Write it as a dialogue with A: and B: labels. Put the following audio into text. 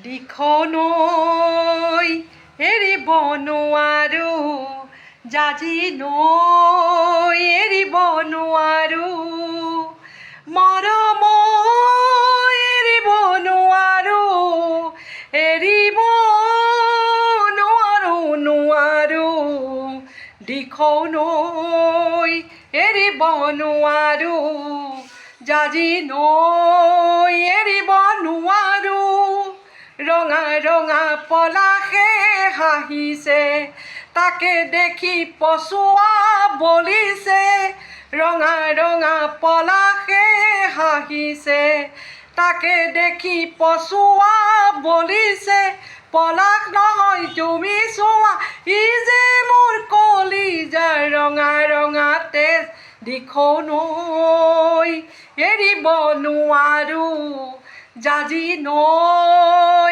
A: দিখনৈ এৰিব নোৱাৰো জাজি নৈ এৰিব নোৱাৰো মৰম এৰিব নোৱাৰো এৰিব নোৱাৰো দিখনৈ এৰিব নোৱাৰো জাজি নৈ এৰিব নোৱাৰো ৰঙা ৰঙা পলাশে হাঁহিছে তাকে দেখি পচুৱা বলিছে ৰঙা ৰঙা পলাশে হাঁহিছে তাকে দেখি পচুৱা বলিছে পলাশ নহয় তুমি চোৱা ই যে মোৰ কলিজাৰ ৰঙা ৰঙা তেজ দিখনৈ এৰিব নোৱাৰো জাজি নৈ